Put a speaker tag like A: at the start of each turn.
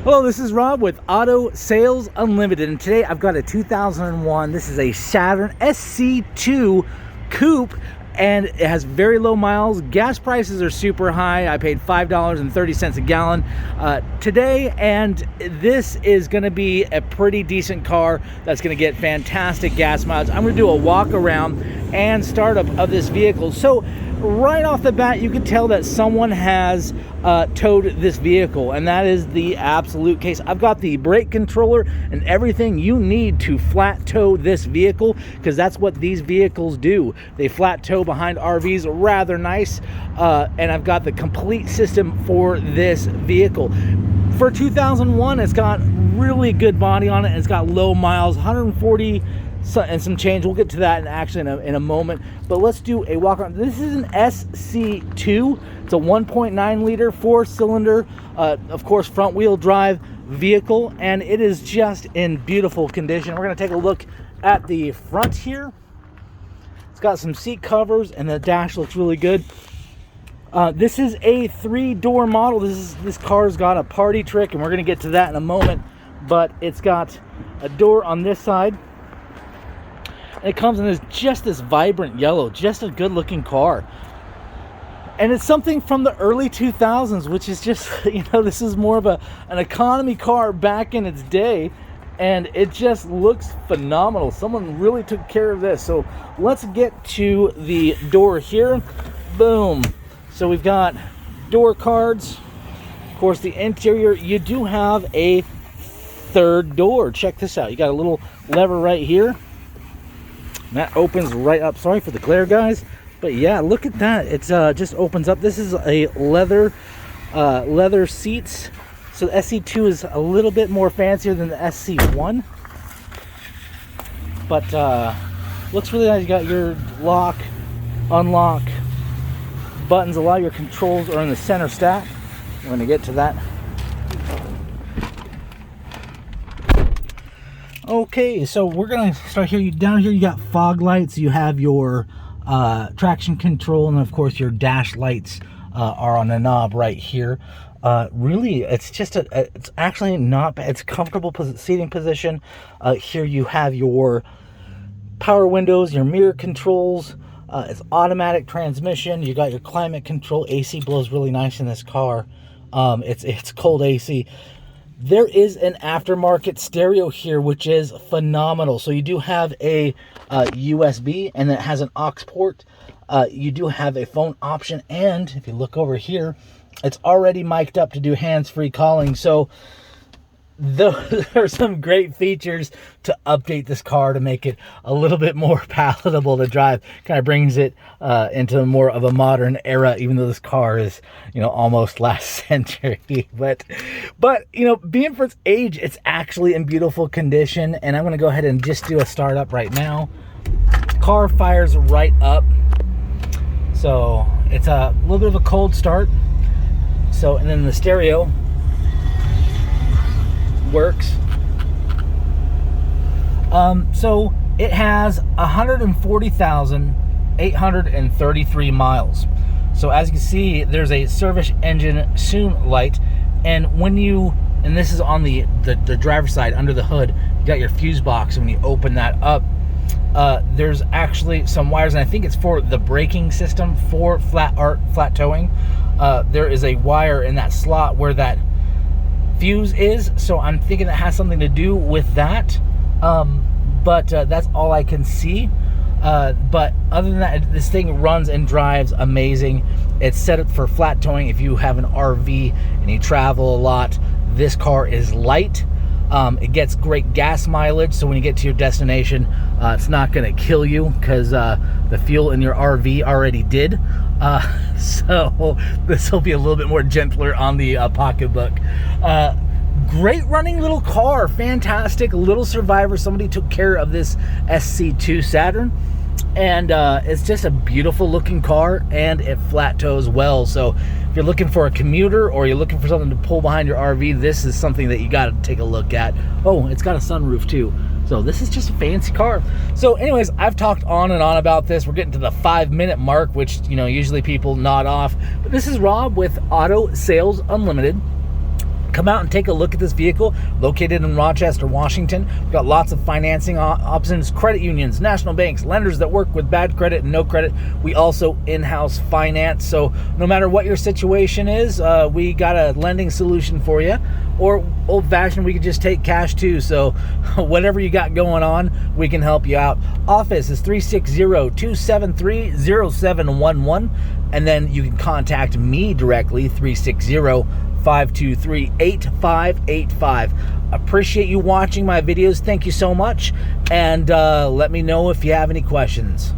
A: Hello, this is Rob with Auto Sales Unlimited, and today I've got a 2001. This is a Saturn SC2 Coupe, and it has very low miles. Gas prices are super high. I paid $5.30 a gallon today, and this is going to be a pretty decent car that's going to get fantastic gas mileage. I'm going to do a walk around and startup of this vehicle. So right off the bat, you can tell that someone has towed this vehicle, and that is the absolute case. I've got the brake controller and everything you need to flat tow this vehicle, because that's what these vehicles do. They flat tow behind RVs, rather nice. And I've got the complete system for this vehicle. For 2001, it's got really good body on it. It's got low miles, 140 and some change. We'll get to that in a moment, but let's do a walk around. This is an SC2. It's a 1.9 liter 4-cylinder, of course, front wheel drive vehicle, and it is just in beautiful condition. We're going to take a look at the front here. It's got some seat covers, and the dash looks really good. This is a 3-door model. This car's got a party trick, and we're going to get to that in a moment, but it's got a door on this side. It comes in just this vibrant yellow, just a good looking car. And it's something from the early 2000s, which is just, this is more of an economy car back in its day. And it just looks phenomenal. Someone really took care of this. So let's get to the door here. Boom. So we've got door cards. Of course, the interior, you do have a third door. Check this out. You got a little lever right here. And that opens right up. Sorry for the glare, guys, but yeah, look at that. It's just opens up. This is a leather seats. So the SC2 is a little bit more fancier than the SC1, but looks really nice. You got your lock, unlock buttons. A lot of your controls are in the center stack. I'm going to get to that. Okay, so we're gonna start here. Down here you got fog lights, you have your traction control, and of course your dash lights are on a knob right here. Really, it's just it's actually not bad. It's comfortable seating position. Here you have your power windows, your mirror controls. It's automatic transmission. You got your climate control. AC blows really nice in this car. It's cold AC. There is an aftermarket stereo here, which is phenomenal. So you do have a USB, and it has an aux port. You do have a phone option, and if you look over here, it's already mic'd up to do hands-free calling. So there are some great features to update this car to make it a little bit more palatable to drive. Kind of brings it into more of a modern era, even though this car is, almost last century. But being for its age, it's actually in beautiful condition. And I'm going to go ahead and just do a startup right now. Car fires right up. So it's a little bit of a cold start. So, and then the stereo works. So it has 140,833 miles. So as you can see, there's a service engine soon light, and this is on the driver's side under the hood. You got your fuse box, and when you open that up, there's actually some wires, and I think it's for the braking system for flat towing. There is a wire in that slot where that fuse is, so I'm thinking that has something to do with that, but that's all I can see. But other than that, this thing runs and drives amazing. It's set up for flat towing. If you have an RV and you travel a lot, this car is light. It gets great gas mileage, so when you get to your destination, it's not going to kill you, because the fuel in your RV already did. So this will be a little bit more gentler on the pocketbook. Great running little car, fantastic little survivor. Somebody took care of this SC2 Saturn, and it's just a beautiful looking car, and it flat tows well. So if you're looking for a commuter, or you're looking for something to pull behind your RV, this is something that you got to take a look at. Oh, it's got a sunroof too. So this is just a fancy car. So anyways, I've talked on and on about this. We're getting to the 5-minute mark, which, usually people nod off. But this is Rob with Auto Sales Unlimited. Come out and take a look at this vehicle, located in Rochester, Washington. We've got lots of financing options, credit unions, national banks, lenders that work with bad credit and no credit. We also in-house finance. So no matter what your situation is, we got a lending solution for you. Or old-fashioned, we could just take cash too. So whatever you got going on, we can help you out. Office is 360-273-0711. And then you can contact me directly, 360-523-8585. Appreciate you watching my videos. Thank you so much. And let me know if you have any questions.